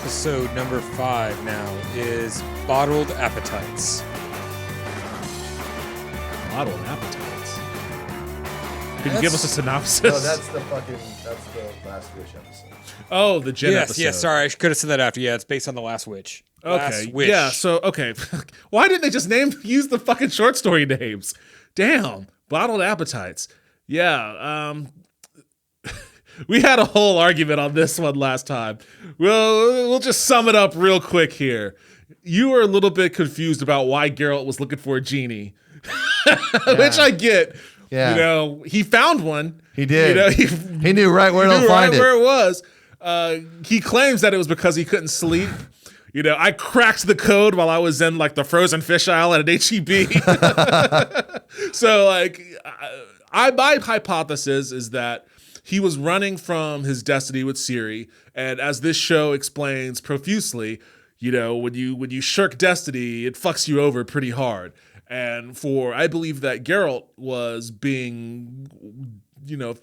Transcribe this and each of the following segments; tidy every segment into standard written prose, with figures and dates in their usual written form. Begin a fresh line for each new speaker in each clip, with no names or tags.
episode number 5 now is Bottled Appetites.
Bottled Appetites? Could you give us a synopsis?
No, that's the Last Wish episode.
Oh, the Jen episode.
Yes, sorry, I could have said that after. Yeah, it's based on The Last Witch.
Okay,
Last Wish.
yeah, so, okay. Why didn't they just use the fucking short story names? Damn, Bottled Appetites. Yeah, we had a whole argument on this one last time. We'll just sum it up real quick here. You were a little bit confused about why Geralt was looking for a genie, which I get.
Yeah.
You know, he found one.
He did.
You know,
he knew right where to find it.
Where it was. He claims that it was because he couldn't sleep. You know, I cracked the code while I was in like the frozen fish aisle at an HEB. So like, my hypothesis is that he was running from his destiny with Ciri, and as this show explains profusely, you know, when you shirk destiny, it fucks you over pretty hard. And I believe that Geralt was being, you know,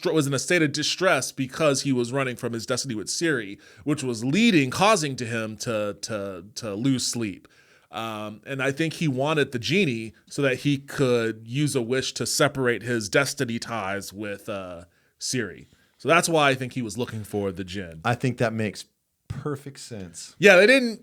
was in a state of distress because he was running from his destiny with Ciri, which was causing to him to lose sleep. And I think he wanted the genie so that he could use a wish to separate his destiny ties with Ciri. So that's why I think he was looking for the djinn.
I think that makes perfect sense.
Yeah, they didn't.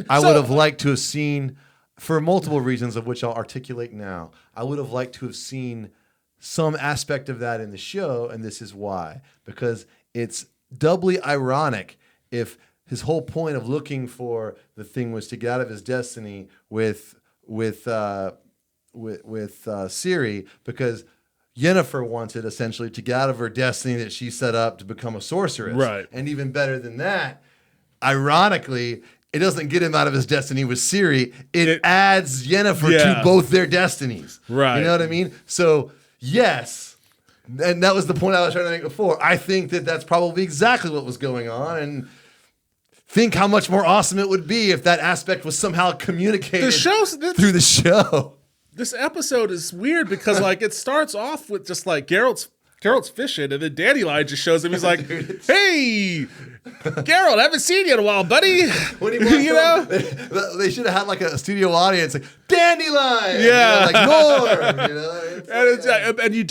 I
would have liked to have seen, for multiple reasons of which I'll articulate now, I would have liked to have seen some aspect of that in the show, and this is why. Because it's doubly ironic if his whole point of looking for the thing was to get out of his destiny with Ciri, because Yennefer wanted essentially to get out of her destiny that she set up to become a sorceress.
Right.
And even better than that, ironically, it doesn't get him out of his destiny with Ciri. It adds Yennefer to both their destinies.
Right.
You know what I mean? So, yes. And that was the point I was trying to make before. I think that that's probably exactly what was going on. And think how much more awesome it would be if that aspect was somehow communicated through the show.
This episode is weird because like it starts off with just like Geralt's fishing, and then Dandelion just shows him. He's like, "Hey, Geralt, I haven't seen you in a while, buddy."
When he you know, they should have had like a studio audience, like Dandelion,
yeah,
you know, like Norm, you know.
And you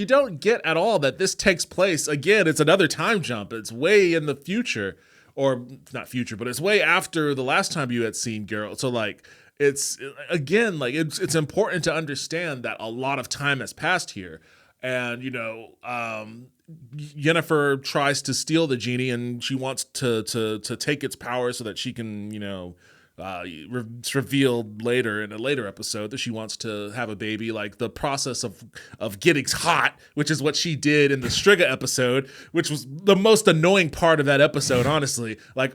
don't get at all that this takes place again. It's another time jump. It's way in the future, or not future, but it's way after the last time you had seen Geralt. So like. It's again like it's important to understand that a lot of time has passed here, and you know Yennefer tries to steal the genie, and she wants to take its power so that she can, you know, it's revealed later in a later episode that she wants to have a baby. Like the process of getting hot, which is what she did in the Striga episode, which was the most annoying part of that episode, honestly. Like,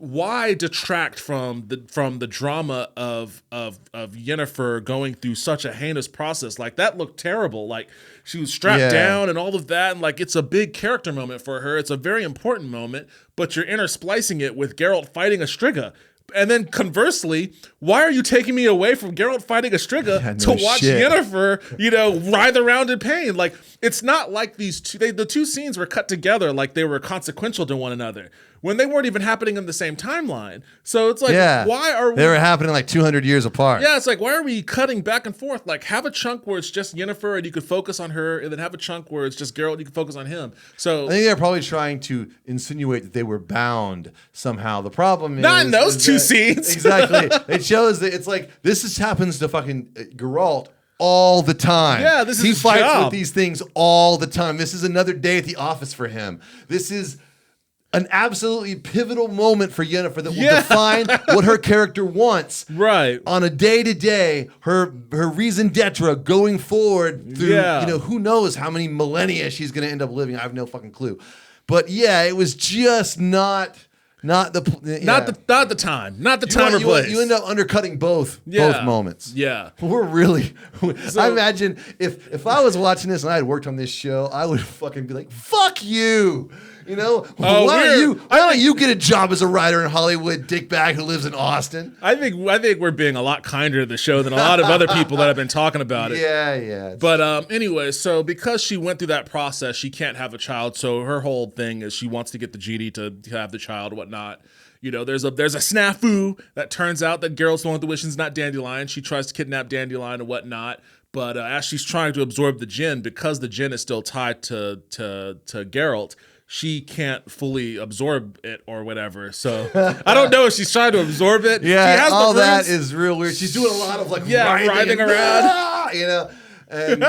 why detract from the drama of Yennefer going through such a heinous process? Like that looked terrible. Like she was strapped down and all of that, and like it's a big character moment for her. It's a very important moment, but you're intersplicing it with Geralt fighting a Striga. And then conversely, why are you taking me away from Geralt fighting a Striga to watch Yennefer, you know, writhe around in pain? Like it's not like the two scenes were cut together like they were consequential to one another, when they weren't even happening in the same timeline. So it's like, why are we...
They were happening like 200 years apart.
Yeah, it's like, why are we cutting back and forth? Like, have a chunk where it's just Yennefer and you could focus on her, and then have a chunk where it's just Geralt and you can focus on him. So
I think they're probably trying to insinuate that they were bound somehow. The problem is...
Not in those two scenes.
Exactly. It shows that it's like, this happens to fucking Geralt all the time.
Yeah, this is
he
his
fights
job
with these things all the time. This is another day at the office for him. This is an absolutely pivotal moment for Yennefer that will define what her character wants.
Right.
On a day-to-day, her raison d'etre going forward through, you know, who knows how many millennia she's going to end up living. I have no fucking clue. But yeah, it was just not the time. Not the time or place. You end up undercutting both moments.
Yeah.
We're really... I imagine if I was watching this and I had worked on this show, I would fucking be like, fuck you! You know,
Oh,
why don't you get a job as a writer in Hollywood, dickbag who lives in Austin?
I think we're being a lot kinder to the show than a lot of other people that have been talking about it.
Yeah.
But anyway, so because she went through that process, she can't have a child. So her whole thing is she wants to get the genie to have the child, whatnot. You know, there's a snafu that turns out that Geralt's the one with the wishes, not Dandelion. She tries to kidnap Dandelion and whatnot. But as she's trying to absorb the djinn, because the djinn is still tied to Geralt, she can't fully absorb it or whatever. So I don't know if she's trying to absorb it.
Yeah,
she has
all
the
that is real weird. She's doing a lot of
writhing around.
You know. And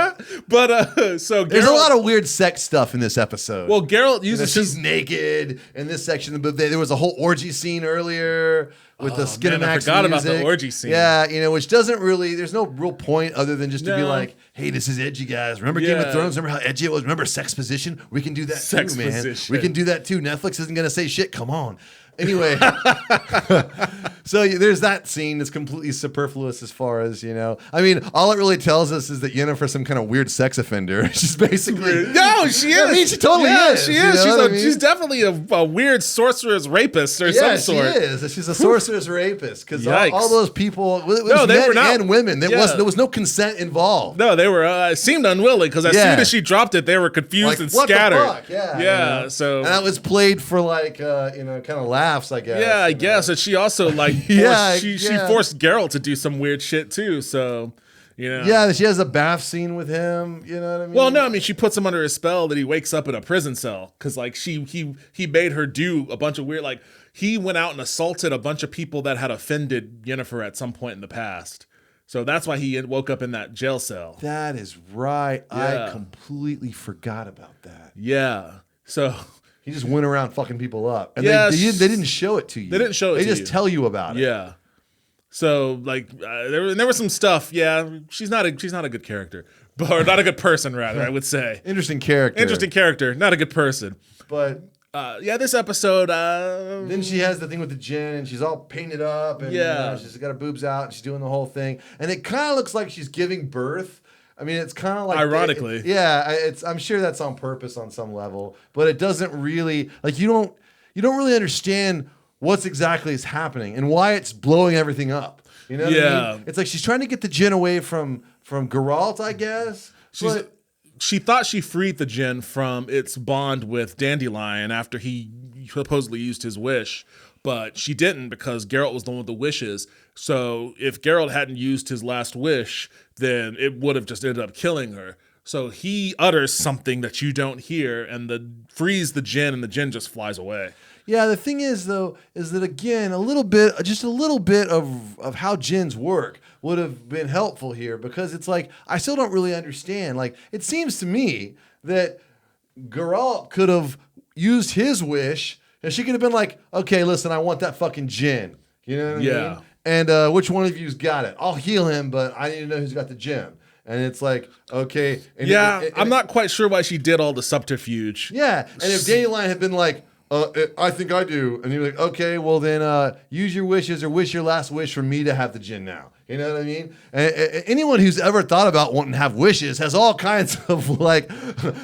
but so
there's
Geralt,
a lot of weird sex stuff in this episode.
well, Geralt uses
she's naked in this section, but there was a whole orgy scene earlier with the Skinamax
I forgot about
music.
the orgy scene.
Yeah, you know, which doesn't really. There's no real point other than just to be
No.
like, "Hey, this is edgy, guys. Remember Game of Thrones? Remember how edgy it was? Remember Sex Position? We can do that
Sex
too, man.
Position.
We can do that too. Netflix isn't gonna say shit. Come on." Anyway, so there's that scene that's completely superfluous as far as, you know. I mean, all it really tells us is that Yennefer's some kind of weird sex offender. She's basically...
No, she is.
I mean, she totally is.
She
you
is.
know what I mean?
She's definitely a weird sorceress rapist or some sort.
She is. She's a sorceress rapist because
Yikes.
all those people, it was
No, they
men
were not-
and women. There
Yeah.
was no consent involved.
No, they were seemed unwilling because as
Yeah.
soon as she dropped it, they were confused
Like,
and
what the
scattered.
fuck? Yeah.
Yeah.
you know?
So
And that was played for like, you know, kind of laughs, I guess.
yeah, I
you know?
guess. And she also like
Yeah,
she
yeah.
forced Geralt to do some weird shit too. So you know.
Yeah, she has a bath scene with him. You know what I mean?
Well, no, I mean she puts him under a spell that he wakes up in a prison cell because like he made her do a bunch of weird like he went out and assaulted a bunch of people that had offended Yennefer at some point in the past. So that's why he woke up in that jail cell.
That is right.
Yeah.
I completely forgot about that.
Yeah. So
He just went around fucking people up, and
Yeah,
they didn't show it to you.
They didn't show it
They
to
just
you.
tell you about it.
yeah. So like there was some stuff. Yeah, she's not a good character, or not a good person rather. I would say
Interesting character.
interesting character, not a good person.
But
Yeah, this episode.
then she has the thing with the gin, and she's all painted up, and
Yeah.
you know, she's got her boobs out, and she's doing the whole thing, and it kind of looks like she's giving birth. I mean, it's kind of like
Ironically.
I'm sure that's on purpose on some level, but it doesn't really like you don't really understand what's exactly is happening and why it's blowing everything up. You know what I mean? It's like she's trying to get the gin away from Geralt, I guess.
She thought she freed the djinn from its bond with Dandelion after he supposedly used his wish, but she didn't because Geralt was the one with the wishes. So if Geralt hadn't used his last wish, then it would have just ended up killing her. So he utters something that you don't hear and frees the djinn, and the djinn just flies away.
Yeah, the thing is though, is that again, just a little bit of how djinns work would have been helpful here because it's like I still don't really understand. Like it seems to me that Geralt could have used his wish, and she could have been like, "Okay, listen, I want that fucking djinn." You know what I
Yeah.
mean? And which one of you's got it? I'll heal him, but I need to know who's got the djinn. And it's like, okay. And
I'm not quite sure why she did all the subterfuge.
Yeah, and if Dandelion had been like, I think I do, and you're like, okay, well then use your wishes or wish your last wish for me to have the djinn now. You know what I mean? Anyone who's ever thought about wanting to have wishes has all kinds of like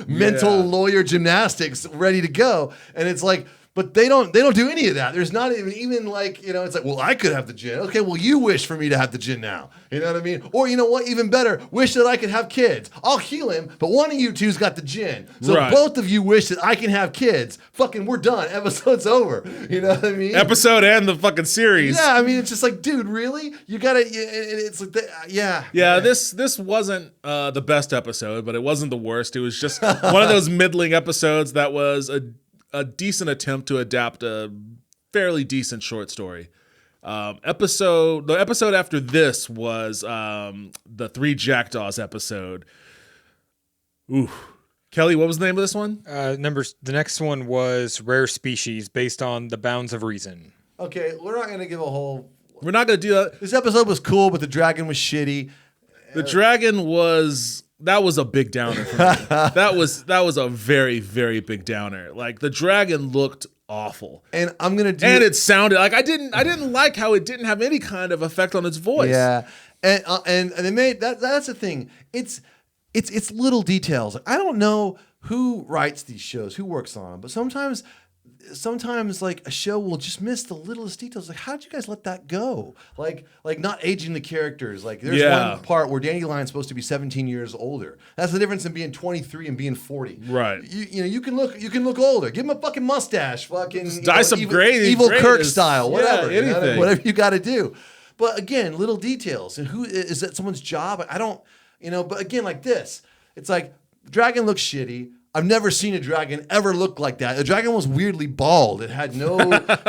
mental lawyer gymnastics ready to go, and it's like. But they don't do any of that. There's not even like, you know, it's like, well, I could have the djinn. Okay, well, you wish for me to have the djinn now. You know what I mean? Or you know what, even better, wish that I could have kids. I'll heal him, but one of you two's got the djinn. So
Right.
both of you wish that I can have kids. Fucking, we're done. Episode's over. You know what I mean?
Episode and the fucking series.
Yeah, I mean, it's just like, dude, really? You gotta, it's like,
Yeah, this wasn't the best episode, but it wasn't the worst. It was just one of those middling episodes that was a decent attempt to adapt a fairly decent short story. The episode after this was the Three Jackdaws episode. Ooh. Kelly, what was the name of this one?
The next one was Rare Species, based on The Bounds of Reason.
Okay, we're not gonna give a whole.
We're not going to do that.
This episode was cool, but the dragon was shitty.
The dragon that was a big downer for me. That was a very, very big downer. Like the dragon looked awful.
And I'm gonna do.
And it sounded like I didn't like how it didn't have any kind of effect on its voice.
Yeah, and they made that. That's the thing. It's little details. I don't know who writes these shows, who works on them. But sometimes like a show will just miss the littlest details. Like, how did you guys let that go? Like not aging the characters. Like there's one part where Dandelion's supposed to be 17 years older. That's the difference in being 23 and being 40.
Right.
You can look older. Give him a fucking mustache. Fucking
dye some
evil Kirk style. Whatever.
Yeah, anything.
Whatever you got to do. But again, little details. And who is that someone's job? I don't. But again, like this, it's like the dragon looks shitty. I've never seen a dragon ever look like that. The dragon was weirdly bald. It had no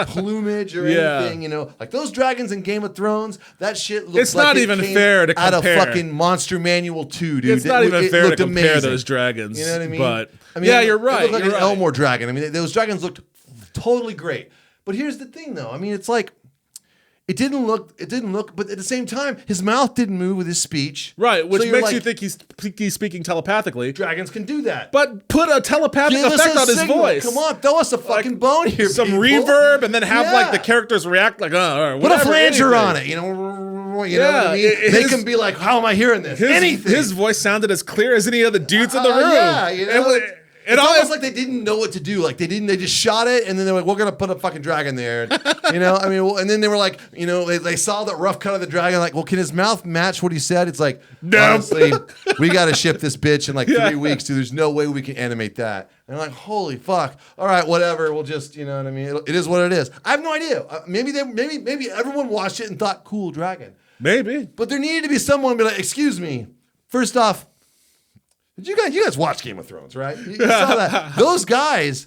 plumage or anything, Like those dragons in Game of Thrones, that shit looks like
not even fair to compare.
Out of fucking Monster Manual 2, dude.
It's not even fair to compare
amazing.
Those dragons.
You know what I mean?
But
yeah,
you're right.
It looked like an Elmore dragon. I mean, those dragons looked totally great. But here's the thing, though. I mean, it's like, it didn't look, but at the same time, his mouth didn't move with his speech.
Right, which
So
makes you think he's speaking telepathically.
Dragons can do that.
But put a telepathic effect on his voice.
Come on, throw us a fucking bone here.
Some
people.
reverb, and then have like the characters react like, all right,
put a flanger
anything.
on it. You know what I mean? They can be like, how am I hearing this? Anything.
His voice sounded as clear as any of the dudes in the room.
Yeah, it's almost like they didn't know what to do. Like they just shot it, and then they're like, we're gonna put a fucking dragon there. And then they were like, they saw the rough cut of the dragon. Like, well, can his mouth match what he said? It's like, honestly, we got to ship this bitch in like 3 weeks, dude. There's no way we can animate that. And I'm like, holy fuck. All right, whatever. We'll just, you know what I mean? It is what it is. I have no idea. Maybe everyone watched it and thought, cool dragon.
Maybe.
But there needed to be someone be like, excuse me. First off, you guys watch Game of Thrones, right? You saw that. Those guys,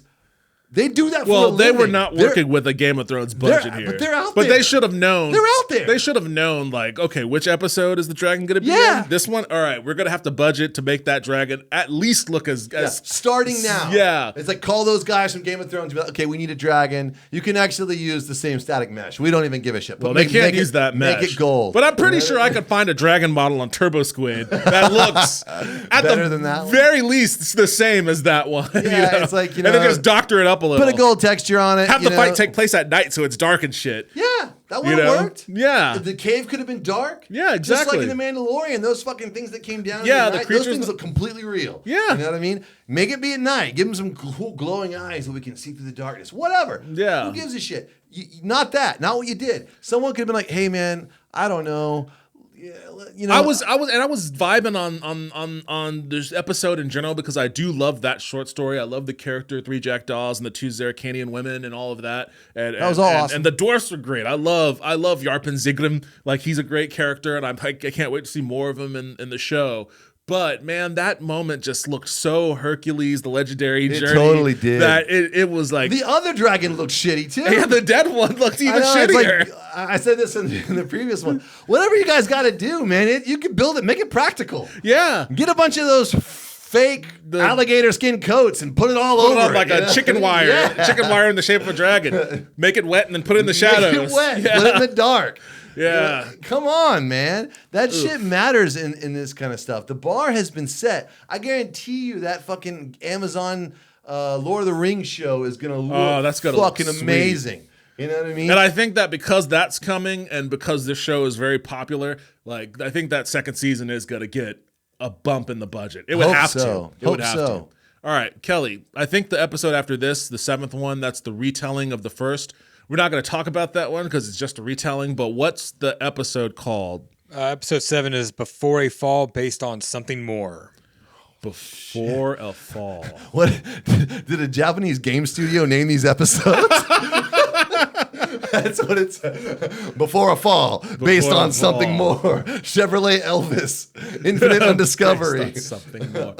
they do that for a living.
Well, they were not working with a Game of Thrones budget here.
But they're out there.
But they should have known.
They're out there.
They should have known, like, okay, which episode is the dragon going to be
Yeah.
in? This one? All right, we're going to have to budget to make that dragon at least look as
starting now.
Yeah.
It's like, call those guys from Game of Thrones. Be like, okay, we need a dragon. You can actually use the same static mesh. We don't even give a shit. But
Well, they can't use that mesh.
Make it gold.
But I'm pretty sure I could find a dragon model on Turbo Squid that looks at
Better
the
than that one?
very least the same as that one.
Yeah, it's like,
and then just doctor it up a little.
Put a gold texture on it.
Have the fight take place at night so it's dark and shit.
Yeah, that would have worked.
Yeah.
The cave could have been dark.
Yeah,
Just
exactly.
like in The Mandalorian, those fucking things that came down.
Yeah,
in the
the
night,
creatures
those things look completely real.
Yeah.
You know what I mean? Make it be at night. Give them some cool glowing eyes so we can see through the darkness. Whatever.
Yeah.
Who gives a shit? Not that. Not what you did. Someone could have been like, hey man, I don't know. Yeah,
I was vibing on this episode in general because I do love that short story. I love the character, 3 jackdaws and the 2 Zeracanian women and all of that. And
that was all awesome.
And the dwarfs were great. I love Yarpen Zigrim. Like, he's a great character, and I can't wait to see more of him in the show. But man, that moment just looked so Hercules, the legendary journey. It
totally did.
That it was like
the other dragon looked shitty too.
Yeah, the dead one looked even shittier.
Like, I said this in the previous one. Whatever you guys got to do, man, you can build it, make it practical.
Yeah,
get a bunch of those fake alligator skin coats and put it all over
on like a chicken wire, chicken wire in the shape of a dragon. Make it wet and then put it in the shadows.
Make it wet, put it in the dark.
Yeah.
Come on, man. That shit matters in this kind of stuff. The bar has been set. I guarantee you that fucking Amazon Lord of the Rings show is going to look fucking amazing. You know what I mean?
And I think that because that's coming and because this show is very popular, like, I think that second season is going to get a bump in the budget. It would have to. It would have to. All right, Kelly, I think the episode after this, the 7th one, that's the retelling of the first. We're not going to talk about that one because it's just a retelling, but what's the episode called?
Episode 7 is Before a Fall, based on something more.
Before a Fall.
What did a Japanese game studio name these episodes? That's what it's Before a Fall, based on something more. Chevrolet Elvis, Infinite Undiscovery.
Based on something more.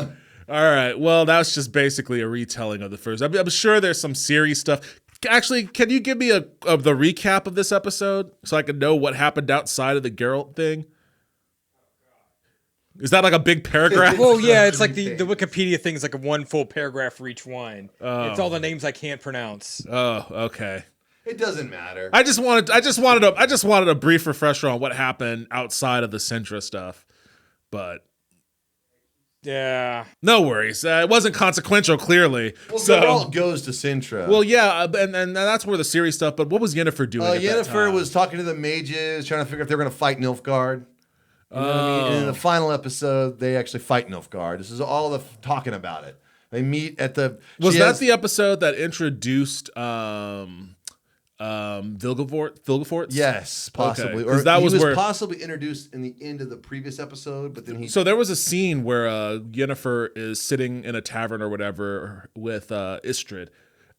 All right. Well, that's just basically a retelling of the first. I'm sure there's some serious stuff. Actually, can you give me the recap of this episode so I can know what happened outside of the Geralt thing? Is that like a big paragraph?
Well, yeah, it's like the Wikipedia thing is like a one full paragraph for each one. Oh. It's all the names I can't pronounce.
Oh, okay.
It doesn't matter.
I just wanted a brief refresher on what happened outside of the Sintra stuff, but.
Yeah.
No worries. It wasn't consequential, clearly.
Well,
so
Geralt goes to Sintra.
Well, yeah, and that's where the serious stuff. But what was Yennefer doing?
Yennefer was talking to the mages, trying to figure if they were going to fight Nilfgaard. You know what I mean? And in the final episode, they actually fight Nilfgaard. This is all the talking about it. They meet at the.
Was that the episode that introduced Vilgefortz?
Yes, possibly.
Okay.
Or
that was where,
possibly introduced in the end of the previous episode, but then he.
So there was a scene where Yennefer is sitting in a tavern or whatever with Istrid.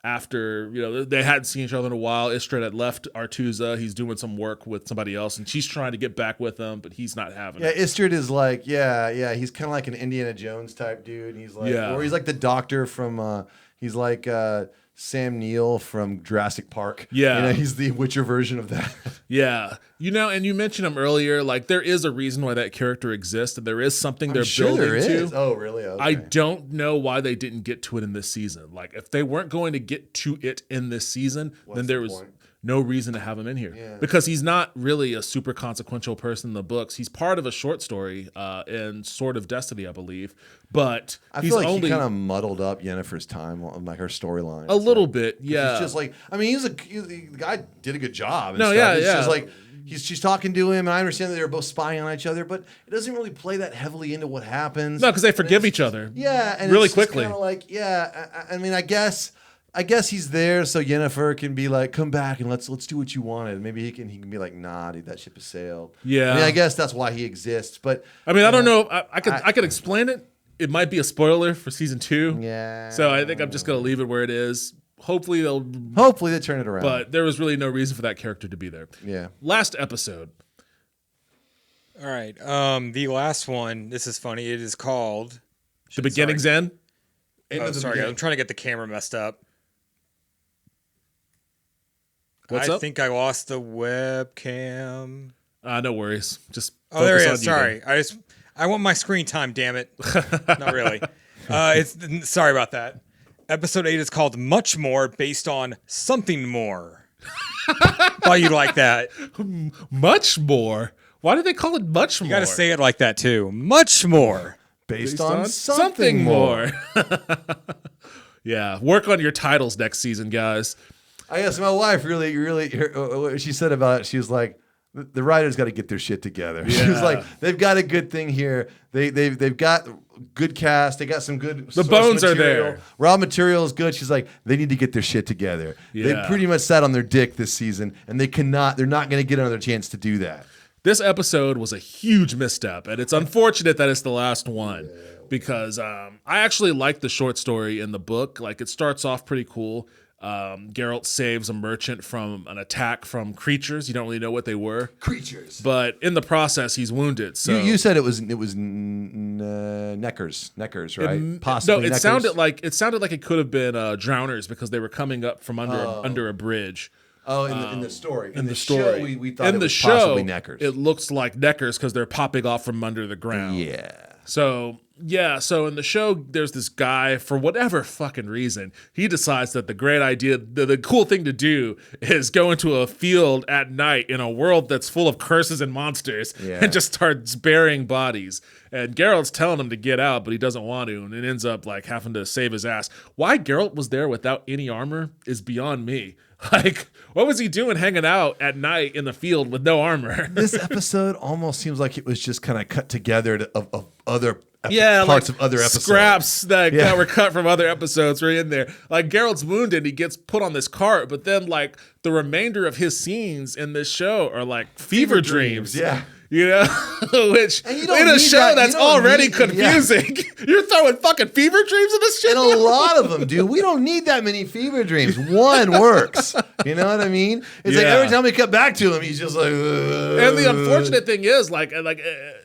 After they hadn't seen each other in a while, Istrid had left Artusa. He's doing some work with somebody else, and she's trying to get back with him, but he's not having it.
Yeah, Istrid is like, he's kind of like an Indiana Jones type dude. He's like, or he's like the doctor from, he's like Sam Neill from Jurassic Park.
Yeah,
he's the Witcher version of that.
Yeah, and you mentioned him earlier. Like there is a reason why that character exists, and there is something they're building to.
Oh, really? Okay.
I don't know why they didn't get to it in this season. Like if they weren't going to get to it in this season, then there was no reason to have him in here because he's not really a super consequential person in the books. He's part of a short story in Sword of Destiny, I believe, but
I feel like he kind of muddled up Yennefer's time, like her storyline.
A little bit, yeah.
He's just like, I mean, the guy did a good job.
No,
stuff.
It's
just like she's talking to him, and I understand that they're both spying on each other, but it doesn't really play that heavily into what happens.
No, because they forgive each other.
Yeah, and
really
it's
quickly.
Kind of like, I mean, I guess he's there so Yennefer can be like, come back and let's do what you wanted. Maybe he can be like, nah, dude, that ship has sailed.
Yeah,
I mean, I guess that's why he exists. But
I mean, I don't know. I could explain it. It might be a spoiler for season 2.
Yeah.
So I think I'm just gonna leave it where it is. Hopefully
they turn it around.
But there was really no reason for that character to be there.
Yeah.
Last episode.
All right. The last one. This is funny. It is called
The Beginning's End.
Sorry, I'm trying to get the camera messed up.
What's up?
I think I lost the webcam.
No worries. Just
there it is. Sorry, I want my screen time. Damn it. Not really. Sorry about that. Episode 8 is called Much More, based on Something More. Thought you'd like that.
Much More. Why did they call it Much More?
You got to say it like that too. Much More.
Based on something more.
Yeah. Work on your titles next season, guys.
I guess my wife really, what she said about it, she was like, the writers got to get their shit together. Yeah. She was like, they've got a good thing here. They've got good cast. They got some good.
The bones are there.
Raw material is good. She's like, they need to get their shit together.
Yeah.
They pretty much sat on their dick this season, and they're not going to get another chance to do that.
This episode was a huge misstep, and it's unfortunate that it's the last one because I actually like the short story in the book. Like it starts off pretty cool. Geralt saves a merchant from an attack from creatures. You don't really know what they were.
Creatures.
But in the process, he's wounded. So
you said it was Neckers, right? Possibly.
No,
Neckers.
it sounded like it could have been drowners because they were coming up from under a bridge.
Oh, in the story.
In the story.
Show, we thought it was possibly Neckers.
It looks like Neckers because they're popping off from under the ground.
Yeah.
So in the show, there's this guy, for whatever fucking reason, he decides that the great idea, the cool thing to do is go into a field at night in a world that's full of curses and monsters and just starts burying bodies. And Geralt's telling him to get out, but he doesn't want to, and it ends up like having to save his ass. Why Geralt was there without any armor is beyond me. Like, what was he doing hanging out at night in the field with no armor?
This episode almost seems like it was just kind of cut together of other parts of other episodes.
Scraps that were cut from other episodes were in there. Like, Geralt's wounded, he gets put on this cart, but then, like, the remainder of his scenes in this show are like fever dreams.
Yeah.
You know, which in a show that's already confusing, you're throwing fucking fever dreams in this shit.
And a lot of them, dude. We don't need that many fever dreams. One works. You know what I mean? It's like every time we cut back to him, he's just like.
And the unfortunate thing is,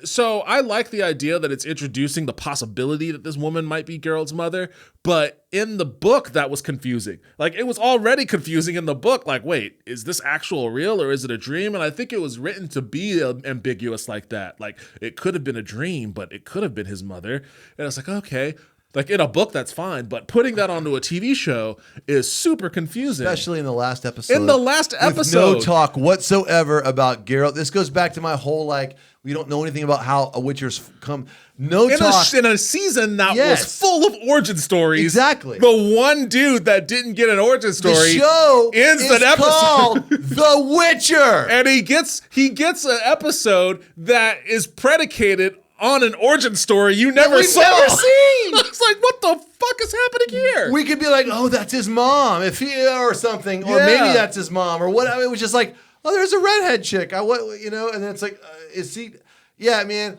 so I like the idea that it's introducing the possibility that this woman might be Geralt's mother, but in the book that was confusing. Like, it was already confusing in the book. Like, wait, is this actual real or is it a dream? And I think it was written to be ambiguous like that. Like, it could have been a dream, but it could have been his mother. And I was like, okay. Like, in a book, that's fine. But putting that onto a TV show is super confusing.
Especially in the last episode.
With
no talk whatsoever about Geralt. This goes back to my whole, like, we don't know anything about how a Witcher's come. No talk.
In a season that was full of origin stories.
Exactly.
The one dude that didn't get an origin story.
The show
ends
is
an episode
called The Witcher.
And he gets an episode that is predicated on an origin story you never saw.
Never seen.
It's like, what the fuck is happening here?
We could be like, oh, that's his mom, or something, or maybe that's his mom, or what. It was just like, oh, there's a redhead chick. And then it's like, is he? Yeah, man.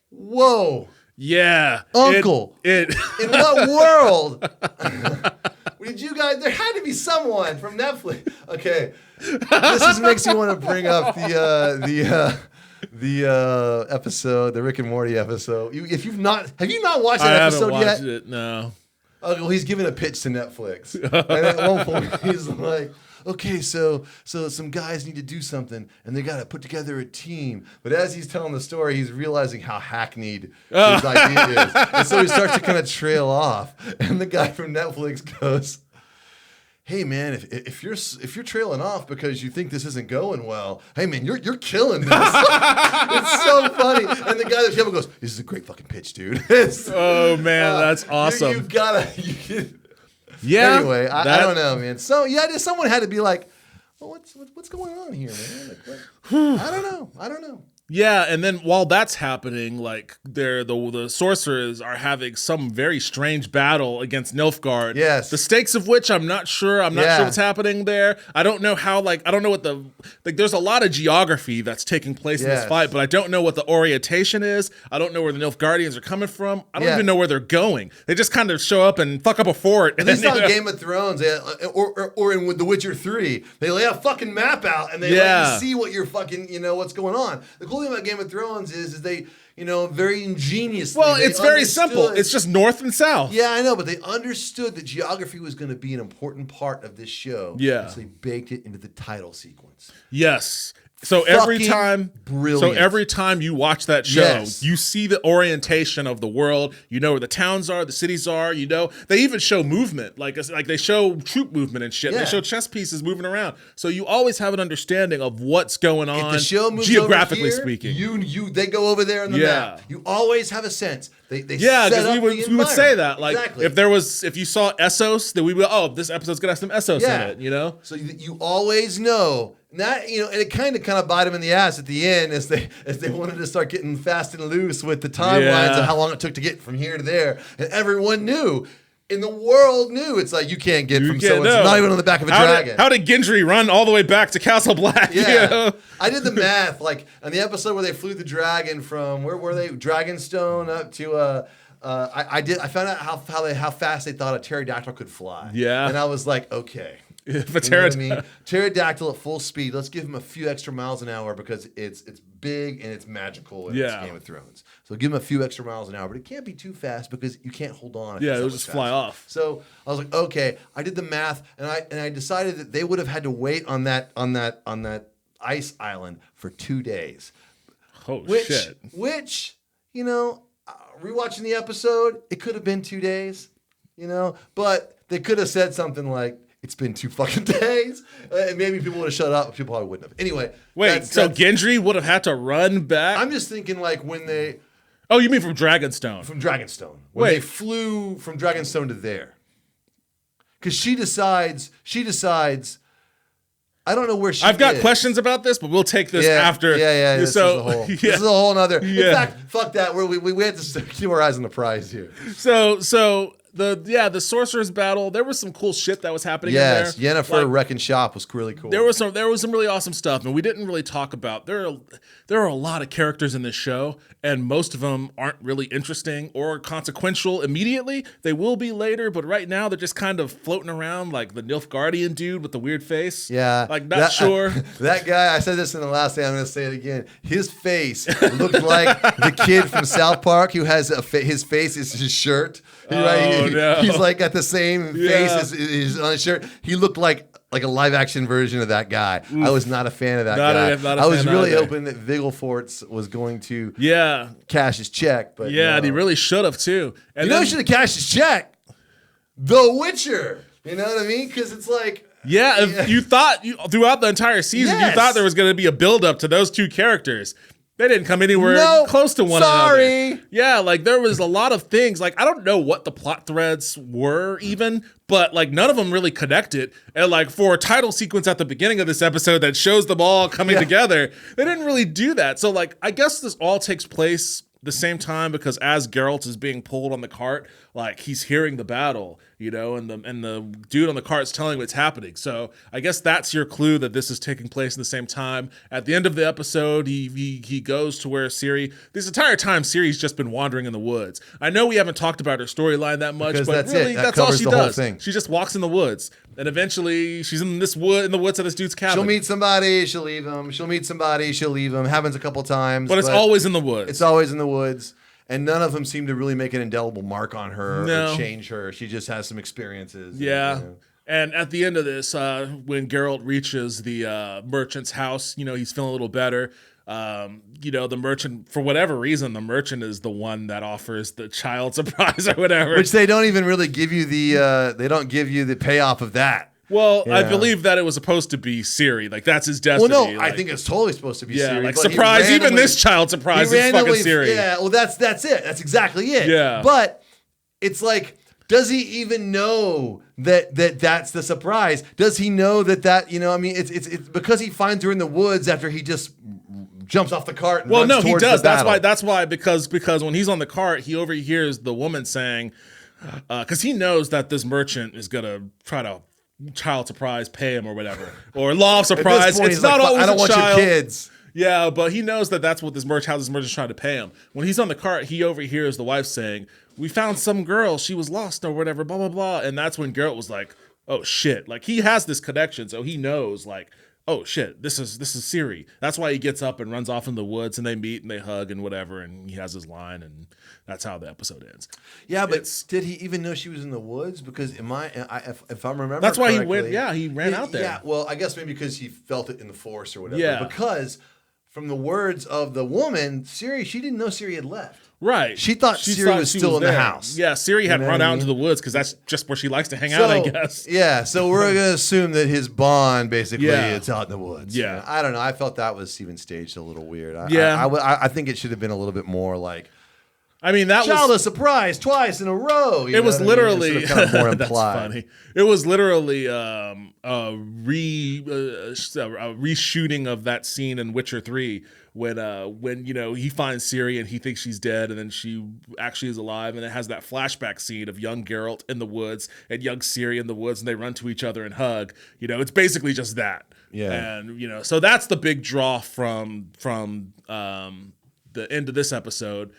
Whoa.
Yeah.
Uncle.
In
what world? Did you guys? There had to be someone from Netflix. Okay. This just makes me want to bring up the episode, the Rick and Morty episode. Have you not watched that episode yet?
I haven't watched it, no.
Oh, well, he's giving a pitch to Netflix. And at one point, he's like, okay, so some guys need to do something, and they got to put together a team. But as he's telling the story, he's realizing how hackneyed his idea is. And so he starts to kind of trail off. And the guy from Netflix goes, hey, man, if you're trailing off because you think this isn't going well, hey, man, you're killing this. It's so funny. And the guy that's coming goes, this is a great fucking pitch, dude.
Oh, man, that's awesome.
You've got to...
Yeah.
Anyway, I don't know, man. So someone had to be like, well, what's going on here, man? I don't know.
Yeah, and then while that's happening, like the sorcerers are having some very strange battle against Nilfgaard.
Yes.
The stakes of which I'm not sure. I'm not sure what's happening there. I don't know how, I don't know what there's a lot of geography that's taking place in this fight, but I don't know what the orientation is. I don't know where the Nilfgaardians are coming from. I don't even know where they're going. They just kind of show up and fuck up a fort.
At least on Game of Thrones, or in The Witcher 3, they lay a fucking map out and they let you see what you're fucking, what's going on. The cool thing about Game of Thrones is they, very ingeniously.
Well, it's very simple. It's just north and south.
Yeah, I know, but they understood that geography was going to be an important part of this show.
Yeah.
So they baked it into the title sequence.
Yes. So every time you watch that show, you see the orientation of the world. You know where the towns are, the cities are. They even show movement, like they show troop movement and shit. Yeah. They show chess pieces moving around. So you always have an understanding of what's going on.
If the show moves
geographically
over here,
speaking,
they go over there on the map. You always have a sense. They
because we would say that, like,
exactly.
if you saw Essos, then we would, this episode's gonna have some Essos in it,
So you always know. That and it kind of bite them in the ass at the end as they wanted to start getting fast and loose with the timelines of how long it took to get from here to there, and everyone knew. In the world knew. It's like you can't get from so not even on the back of a dragon.
How did Gendry run all the way back to Castle Black?
Yeah, I did the math. Like on the episode where they flew the dragon from where were they? Dragonstone up to I found out how fast they thought a pterodactyl could fly.
Yeah,
and I was like, okay.
If a
pterodactyl at full speed, let's give him a few extra miles an hour because it's big and it's magical and it's Game of Thrones. So give him a few extra miles an hour, but it can't be too fast because you can't hold on.
It'll just fly off.
So I was like, okay, I did the math and I decided that they would have had to wait on that ice island for 2 days.
Oh shit!
Which rewatching the episode, it could have been 2 days, but they could have said something like, it's been 2 fucking days. And maybe people would have shut up. People probably wouldn't have. Anyway.
Wait, so Gendry would have had to run back?
I'm just thinking like when they...
Oh, you mean from Dragonstone?
From Dragonstone. When they flew from Dragonstone to there. Because she decides... I don't know where she
I've got questions about this, but we'll take this after.
Yeah. This is a whole nother... In fact, fuck that. We had to keep our eyes on the prize here.
So the sorcerer's battle, there was some cool shit that was happening in there.
Yes, Yennefer wrecking shop was really cool.
There was some really awesome stuff, and we didn't really talk about. There are a lot of characters in this show, and most of them aren't really interesting or consequential immediately. They will be later, but right now they're just kind of floating around, like the Nilfgaardian dude with the weird face.
Yeah,
not sure.
That guy, I said this in the last day. I'm going to say it again. His face looked like the kid from South Park who has his face is his shirt.
No.
He's like got the same face as on his shirt. He looked like a live action version of that guy. Oof. I was not a fan of that guy. I was really hoping that Vigilforts was going to cash his check, but
and he really should have too. And
who should have cashed his check? The Witcher. You know what I mean? Because it's like.
If you thought throughout the entire season, you thought there was going to be a build up to those two characters. They didn't come anywhere close to one another. Yeah, like there was a lot of things. Like I don't know what the plot threads were even, but like none of them really connected. And like for a title sequence at the beginning of this episode that shows them all coming together, they didn't really do that. So like I guess this all takes place the same time, because as Geralt is being pulled on the cart, like he's hearing the battle, you know, and the dude on the cart's telling him what's happening. So I guess that's your clue that this is taking place in the same time. At the end of the episode, he goes to where Ciri. This entire time, Ciri's just been wandering in the woods. I know we haven't talked about her storyline that much,
Because
but
that's
really,
it. That
that's all
covers
she
the whole
does.
thing.
She just walks in the woods, and eventually she's in the woods at this dude's cabin.
She'll meet somebody, she'll leave him. She'll meet somebody, she'll leave him. Happens a couple times.
but it's always in the woods.
It's always in the woods. And none of them seem to really make an indelible mark on her
No.
or change her. She just has some experiences.
Yeah.
And, you know.
And at the end of this, when Geralt reaches the merchant's house, you know, he's feeling a little better. You know, the merchant, for whatever reason, the merchant is the one that offers the child surprise or whatever.
Which they don't even really give you they don't give you the payoff of that.
Well, I
Yeah.
believe that it was supposed to be Ciri. Like, that's his destiny.
Well, no,
like,
I think it's totally supposed to be
yeah,
Ciri.
like,
but he
surprise, even
randomly-
this child surprise
he
is fucking
randomly-
Ciri.
Yeah, well, that's it. That's exactly it.
Yeah.
But it's like, does he even know that's the surprise? Does he know that, you know, I mean, it's because he finds her in the woods after he just jumps off the cart and
Well,
runs
no, he
towards
does.
the battle.
That's why because when he's on the cart, he overhears the woman saying, because he knows that this merchant is gonna try to child surprise pay him or whatever, or law of
At this
surprise.
point,
It's
he's
not
like,
always
I don't
a
want
child.
your kids.
Yeah, but he knows that that's what how this merchant's trying to pay him. When he's on the cart, he overhears the wife saying, "We found some girl. She was lost or whatever." Blah blah blah. And that's when Geralt was like, "Oh shit!" Like he has this connection, so he knows like, "Oh shit, this is Ciri." That's why he gets up and runs off in the woods, and they meet and they hug and whatever, and he has his line, and that's how the episode ends.
Yeah, but did he even know she was in the woods? Because if I'm remembering,
That's why he
correctly-
went. Yeah, he ran out there.
Yeah, well, I guess maybe because he felt it in the force or whatever.
Yeah.
Because from the words of the woman, Ciri, she didn't know Ciri had left.
Right.
She thought Ciri was still in the
there.
house.
Yeah, Ciri had
know
run
what I
out
mean?
into the woods because that's just where she likes to hang out, I guess.
Yeah, so we're gonna assume that his bond basically
Yeah.
it's out in the woods.
Yeah.
You know? I don't know. I felt that was even staged a little weird.
Yeah.
I think it should have been a little bit more like
I mean, that
child
was
of surprise twice in a row. You
it
know
was
what I mean?
literally
It's sort of kind of more
that's
implied.
funny. It was literally a reshooting of that scene in Witcher 3 when you know he finds Ciri and he thinks she's dead and then she actually is alive, and it has that flashback scene of young Geralt in the woods and young Ciri in the woods, and they run to each other and hug. You know, it's basically just that.
Yeah.
And you know, so that's the big draw from the end of this episode.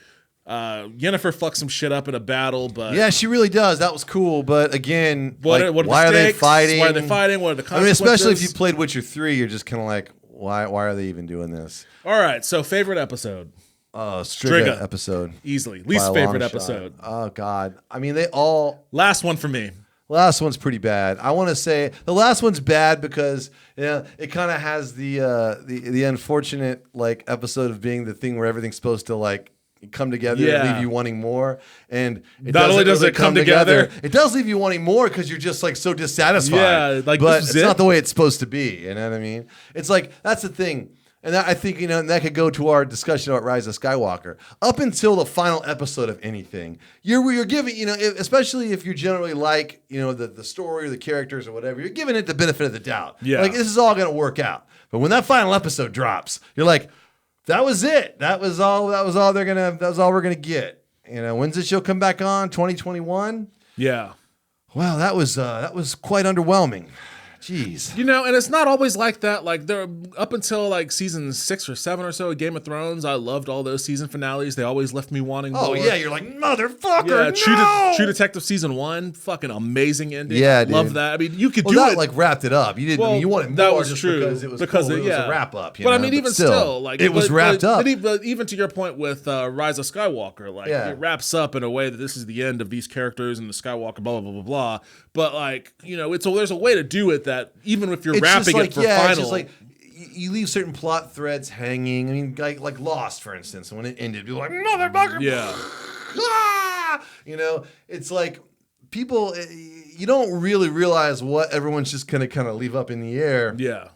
Yennefer fucks some shit up in a battle, but
Yeah, she really does. That was cool, but again,
what
like,
are the
why are they
stakes?
fighting?
Why are they fighting? What are the
I mean,
consequences?
especially if you played Witcher 3, you're just kind of like, why are they even doing this?
All right, so favorite episode,
Striga episode.
easily.
by
Least
a
favorite
long shot.
episode.
Oh God. I mean, they all.
Last one for me.
Last one's pretty bad. I want to say the last one's bad because it kind of has the unfortunate like episode of being the thing where everything's supposed to like come together and
Yeah.
leave you wanting more, and it
Not only
doesn't
does
really
it come together,
it does leave you wanting more because you're just like so dissatisfied.
Yeah, like,
but
this
it's
is
not
it?
the way it's supposed to be. You know what I mean? It's like that's the thing. And I think, and that could go to our discussion about Rise of Skywalker. Up until the final episode of anything, you're giving, especially if you generally like, the story or the characters or whatever, you're giving it the benefit of the doubt.
Yeah.
Like, this is all going to work out. But when that final episode drops, you're like, that was it. That was all we're going to get. When's the show come back on? 2021?
Yeah.
Wow, that was quite underwhelming. Jeez.
And it's not always like that. Like there, up until like season 6 or 7 or so of Game of Thrones, I loved all those season finales. They always left me wanting more.
Oh yeah, you're like motherfucker.
Yeah,
no!
True Detective season 1, fucking amazing ending.
Yeah, dude.
Love that. I mean, you could
Well,
do
that
it.
like wrapped it up. You didn't. I mean, you wanted more
that was
just
true
because it was
because
cool. It was
yeah.
a wrap up.
But I mean, even still, like
it was wrapped up.
But even to your point with Rise of Skywalker, like it wraps up in a way that this is the end of these characters and the Skywalker, blah blah blah blah blah. But like there's a way to do it that even if you're
It's
wrapping
just like,
it for
yeah,
final.
it's just like you leave certain plot threads hanging. I mean, like Lost, for instance, when it ended, you're like motherfucker.
Yeah.
Ah! It's like people. You don't really realize what everyone's just gonna kind of leave up in the air.
Yeah.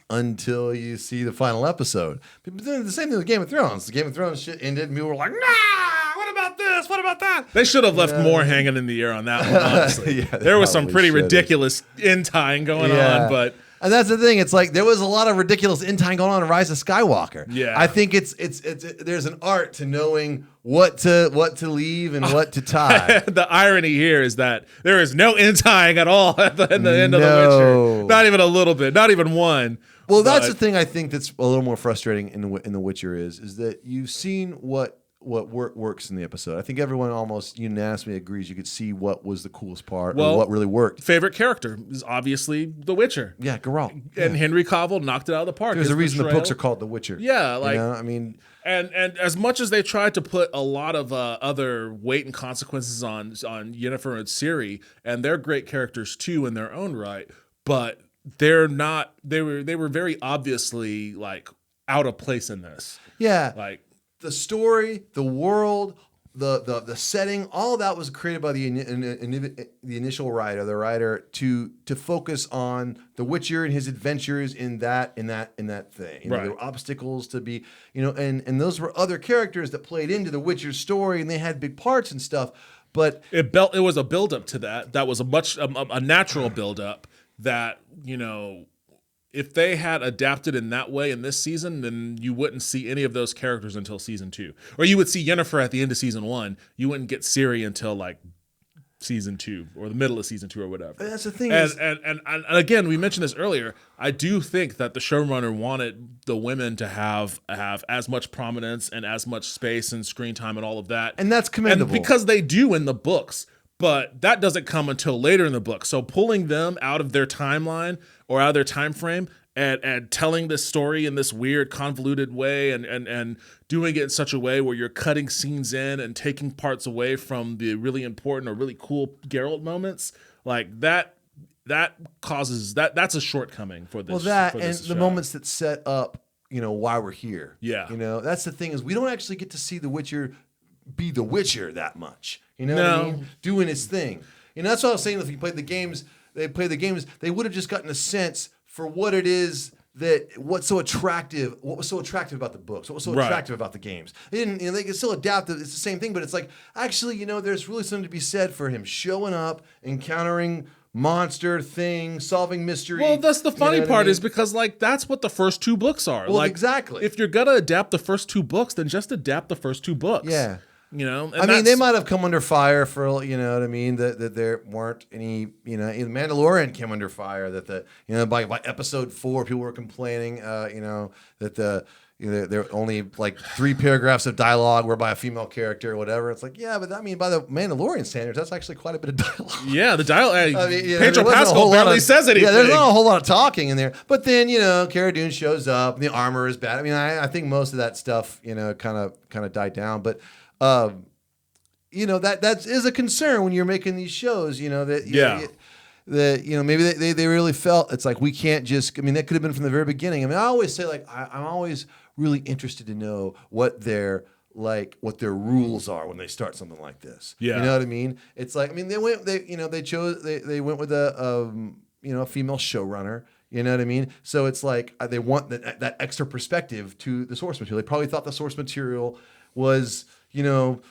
Until you see the final episode. But then the same thing with Game of Thrones. The Game of Thrones shit ended, and people were like, nah, what about this? What about that?
They should have left more hanging in the air on that one, honestly.
Yeah, they
there was some
probably
pretty
should've.
ridiculous end tying going on, but
And that's the thing. It's like there was a lot of ridiculous in time going on in Rise of Skywalker.
Yeah.
I think it's there's an art to knowing what to leave and what to tie.
The irony here is that there is no in tying at all at the end of The
No.
Witcher. Not even a little bit. Not even one.
Well, that's the thing I think that's a little more frustrating in The Witcher is that you've seen what works in the episode. I think everyone almost unanimously agrees you could see what was the coolest part or what really worked.
Favorite character is obviously The Witcher.
Yeah, Geralt.
And Henry Cavill knocked it out of the park.
There's a reason the books are called The Witcher.
Yeah, like
I mean,
and as much as they tried to put a lot of other weight and consequences on Yennefer and Ciri, and they're great characters too in their own right, but they're not. They were very obviously like out of place in this.
Yeah,
Like
the story, the world, the setting, all of that was created by the initial writer, the writer to focus on the Witcher and his adventures in that thing. Right. There were obstacles to be, and those were other characters that played into the Witcher's story, and they had big parts and stuff. But
it was a build up to that. That was a natural build up that if they had adapted in that way in this season, then you wouldn't see any of those characters until season 2. Or you would see Yennefer at the end of season 1. You wouldn't get Ciri until like season 2 or the middle of season 2 or whatever.
But that's the thing.
And again, we mentioned this earlier. I do think that the showrunner wanted the women to have as much prominence and as much space and screen time and all of that.
And that's commendable.
And because they do in the books. But that doesn't come until later in the book. So pulling them out of their timeline or out of their time frame and telling this story in this weird, convoluted way and doing it in such a way where you're cutting scenes in and taking parts away from the really important or really cool Geralt moments, like that causes that's a shortcoming for this.
Well, that
for
and
this
the
show.
moments that set up, why we're here.
Yeah.
That's the thing is we don't actually get to see the Witcher be the Witcher that much. You know what I mean? Doing his thing. That's what I was saying. If you played the games, they would have just gotten a sense for what it is what was so attractive about the books, what was so attractive about the games. They didn't, they can still adapt it. It's the same thing, but it's like, actually, there's really something to be said for him showing up, encountering monster things, solving mystery.
Well, that's the funny part
is
is because that's what the first 2 books are.
Well, exactly.
If you're gonna adapt the first 2 books, then just adapt the first 2 books.
Yeah.
And
they might have come under fire for, that there weren't any, even Mandalorian came under fire that by episode 4, people were complaining, that there were only like 3 paragraphs of dialogue were by a female character or whatever. It's like, yeah, but by the Mandalorian standards, that's actually quite a bit of dialogue.
Yeah, the dialogue.
Pedro
Pascal barely says anything.
Yeah, there's not a whole lot of talking in there. But then, Cara Dune shows up, and the armor is bad. I think most of that stuff, kind of died down. But that is a concern when you're making these shows. That maybe they really felt it's like we can't just. That could have been from the very beginning. I always say I'm always really interested to know what their rules are when they start something like this.
Yeah.
You know what I mean? It's like they went with a female showrunner. You know what I mean? So it's like they want that extra perspective to the source material. They probably thought the source material was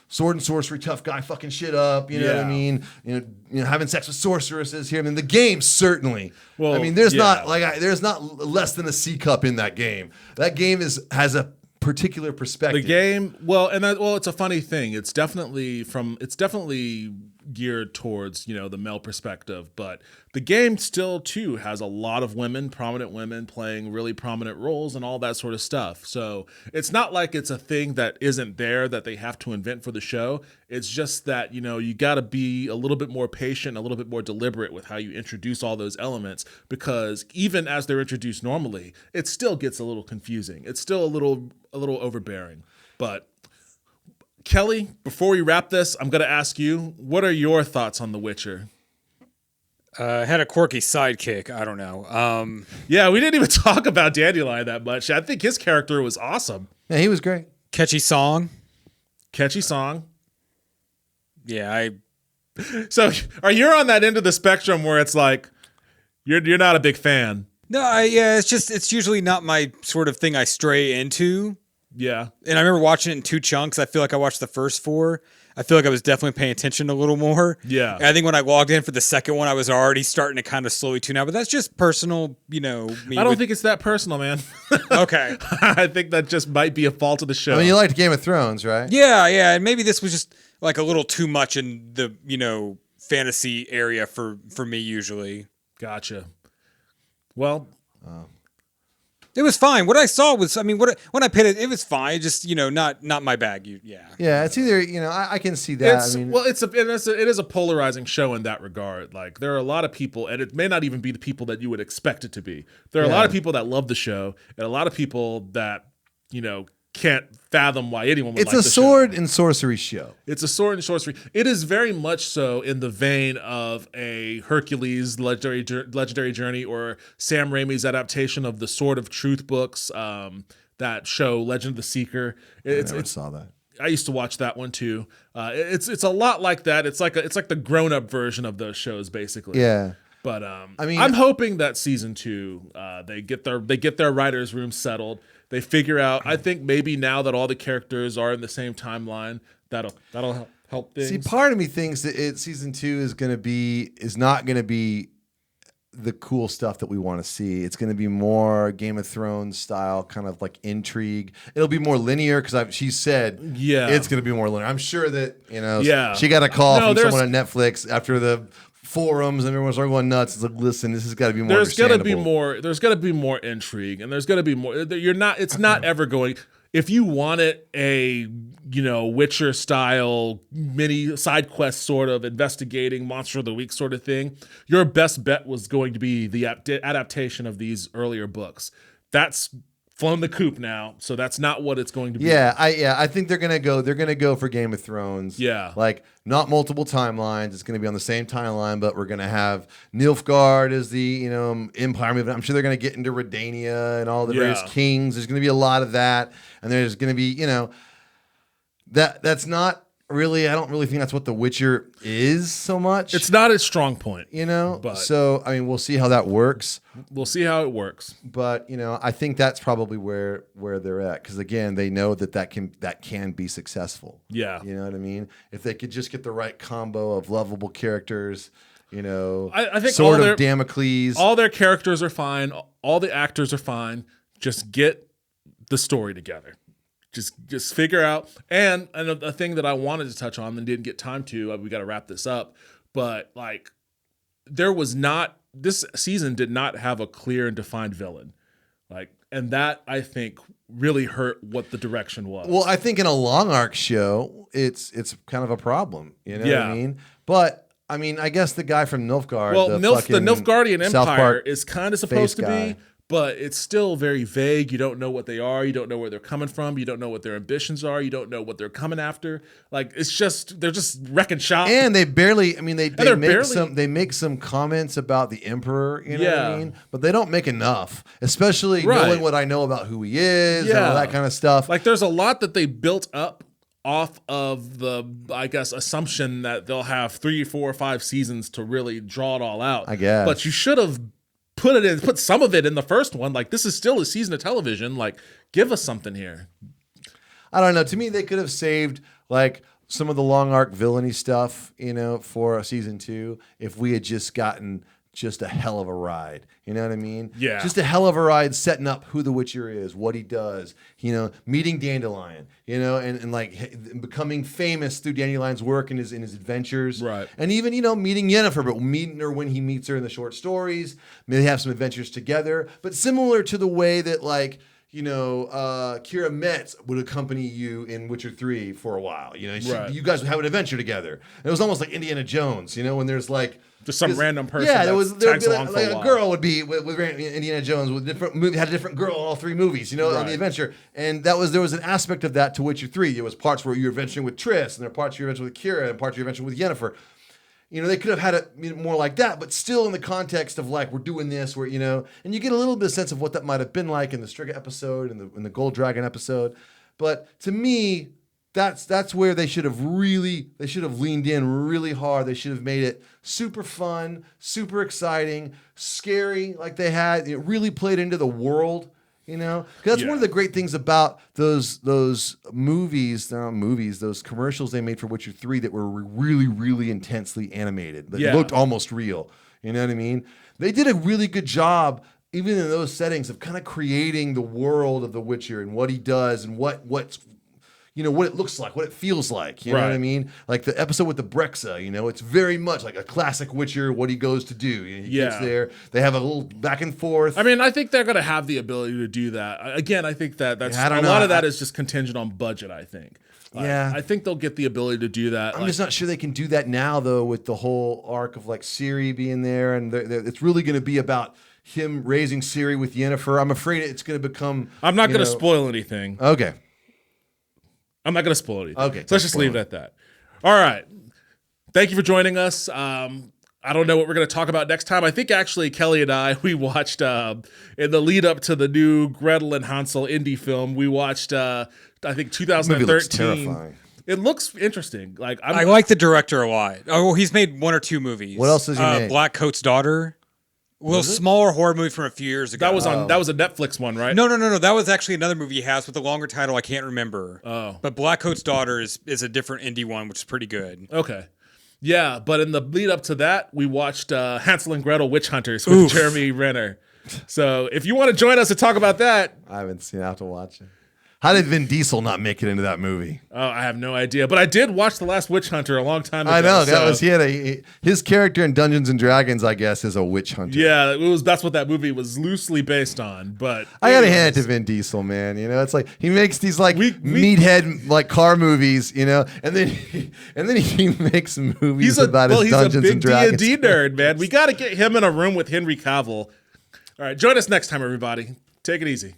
sword and sorcery, tough guy fucking shit up. You know what I mean? Having sex with sorceresses here. The game certainly. Well, there's not less than a C cup in that game. That game has a particular perspective.
The game, it's a funny thing. It's definitely geared towards the male perspective, but the game still too has a lot of prominent women playing really prominent roles and all that sort of stuff. So it's not like it's a thing that isn't there that they have to invent for the show. It's just that you got to be a little bit more patient, a little bit more deliberate with how you introduce all those elements, because even as they're introduced normally, it still gets a little confusing. It's still a little overbearing. But Kelly, before we wrap this, I'm going to ask you, what are your thoughts on The Witcher?
Had a quirky sidekick. I don't know.
Yeah, we didn't even talk about Dandelion that much. I think his character was awesome.
Yeah, he was great.
Catchy song. Yeah,
So, are you on that end of the spectrum where it's like you're not a big fan?
No, it's usually not my sort of thing I stray into.
Yeah.
And I remember watching it in 2 chunks. I feel like I watched the first 4. I feel like I was definitely paying attention a little more.
Yeah.
And I think when I logged in for the second one, I was already starting to kind of slowly tune out. But that's just personal, me.
I don't think it's that personal, man.
Okay.
I think that just might be a fault of the show.
I mean, you liked Game of Thrones, right?
Yeah, and maybe this was just like a little too much in the, fantasy area for me usually.
Gotcha. Well,
it was fine. What I saw was, when I paid it, it was fine. Just, not my bag.
Yeah, it's either, I can see that.
it is a polarizing show in that regard. Like, there are a lot of people, and it may not even be the people that you would expect it to be. There are a lot of people that love the show, and a lot of people that, can't fathom why anyone would like the show.
It's a sword and sorcery show.
It's a sword and sorcery. It is very much so in the vein of a Hercules legendary journey or Sam Raimi's adaptation of the Sword of Truth books, that show Legend of the Seeker.
I never saw that.
I used to watch that one too. It's a lot like that. It's like the grown up version of those shows, basically.
Yeah.
But I'm hoping that season 2, they get their writers' room settled. They figure out. I think maybe now that all the characters are in the same timeline, that'll help things.
See, part of me thinks that season 2 is not gonna be the cool stuff that we want to see. It's gonna be more Game of Thrones style, kind of like intrigue. It'll be more linear because she said it's gonna be more linear. I'm sure that she got a call from someone on Netflix after the forums and everyone's going nuts. It's like, listen, this has got to be more.
There's got to be more. There's got to be more intrigue, and there's got to be more. It's not ever going. If you wanted a Witcher style mini side quest sort of investigating monster of the week sort of thing, your best bet was going to be the adaptation of these earlier books. That's flown the coop now, so that's not what it's going to be.
I think they're gonna go for Game of Thrones.
Yeah,
like not multiple timelines. It's gonna be on the same timeline, but we're gonna have Nilfgaard as the Empire movement. I'm sure they're gonna get into Redania and all the various kings. There's gonna be a lot of that, and there's gonna be that's not really. I don't really think that's what The Witcher is so much.
It's not its strong point,
But so I mean, we'll see how that works.
We'll see how it works.
But I think that's probably where they're at because again, they know that can be successful.
Yeah,
you know what I mean. If they could just get the right combo of lovable characters,
I think
Sword of Damocles.
All their characters are fine. All the actors are fine. Just get the story together. Just figure out. And a thing that I wanted to touch on and didn't get time to, we got to wrap this up. But like, this season did not have a clear and defined villain. Like, and that I think really hurt what the direction was.
Well, I think in a long arc show, it's kind of a problem. You know what I mean? But I mean, I guess the guy from Nilfgaard.
Well, the Nilfgaardian Empire is kind of supposed to be. But it's still very vague. You don't know what they are. You don't know where they're coming from. You don't know what their ambitions are. You don't know what they're coming after. Like, they're just wrecking shop.
And they make some comments about the Emperor, what I mean? But they don't make enough, especially knowing what I know about who he is and all that kind of stuff.
Like, there's a lot that they built up off of the, I guess, assumption that they'll have 3, 4, 5 seasons to really draw it all out.
I guess.
But you should have put some of it in the first one. Like, this is still a season of television. Like, give us something here.
I don't know. To me, they could have saved like some of the long arc villainy stuff, for season 2 if we had just gotten just a hell of a ride. You know what I mean?
Yeah.
Just a hell of a ride setting up who the Witcher is, what he does, meeting Dandelion, and like becoming famous through Dandelion's work and his adventures.
Right.
And even, meeting Yennefer, but meeting her when he meets her in the short stories. Maybe they have some adventures together. But similar to the way that like, Kira Metz would accompany you in Witcher 3 for a while. You guys would have an adventure together. And it was almost like Indiana Jones, when there's like
just some random person.
Yeah, there would be like a girl would be with Indiana Jones with had a different girl in all 3 movies, on the adventure. And there was an aspect of that to Witcher 3. There was parts where you're adventuring with Triss, and there are parts you're adventuring with Kira, and parts you're adventuring with Yennefer. They could have had it more like that, but still in the context of like, we're doing this, and you get a little bit of sense of what that might have been like in the Striga episode and in the Gold Dragon episode. But to me, that's where they should have leaned in really hard. They should have made it super fun, super exciting, scary, like they had. It really played into the world, You know, 'cause that's one of the great things about those movies. They're not movies. Those commercials they made for Witcher 3 that were really, really intensely animated. That looked almost real. You know what I mean? They did a really good job, even in those settings, of kind of creating the world of The Witcher and what he does and what's you know, what it looks like, what it feels like. You know what I mean? Like the episode with the Brexa, you know, it's very much like a classic Witcher, what he goes to do. You know, he gets there. They have a little back and forth.
I mean, I think they're going to have the ability to do that. Again, I think that's a lot of that is just contingent on budget, I think. I think they'll get the ability to do that.
I'm just not sure they can do that now, though, with the whole arc of like Ciri being there. And it's really going to be about him raising Ciri with Yennefer. I'm afraid it's going to become...
I'm not going to spoil anything.
Okay.
I'm not going to spoil anything.
Okay.
So let's just leave it at that. All right. Thank you for joining us. I don't know what we're going to talk about next time. I think actually Kelly and I, we watched in the lead up to the new Gretel and Hansel indie film, we watched, I think 2013.
Movie looks terrifying.
It looks interesting. Like
I like the director a lot. Oh, he's made 1 or 2 movies.
What else has he made?
Black Coat's Daughter. Well, smaller horror movie from a few years ago.
That was that was a Netflix one, right?
No. That was actually another movie he has with a longer title. I can't remember.
Oh.
But Black Coat's Daughter is a different indie one, which is pretty good.
Okay. Yeah, but in the lead up to that, we watched Hansel and Gretel Witch Hunters with Jeremy Renner. So if you want to join us to talk about that.
I haven't seen it. I have to watch it. How did Vin Diesel not make it into that movie?
Oh, I have no idea. But I did watch The Last Witch Hunter a long time ago.
I know. That was his character in Dungeons and Dragons, I guess, is a witch hunter.
Yeah, that's what that movie was loosely based on. But
I gotta hand it to Vin Diesel, man. You know, it's like he makes these like meathead like car movies, you know, and then he makes movies about his Dungeons and Dragons.
He's a big D&D nerd, man. We got to get him in a room with Henry Cavill. All right, join us next time, everybody. Take it easy.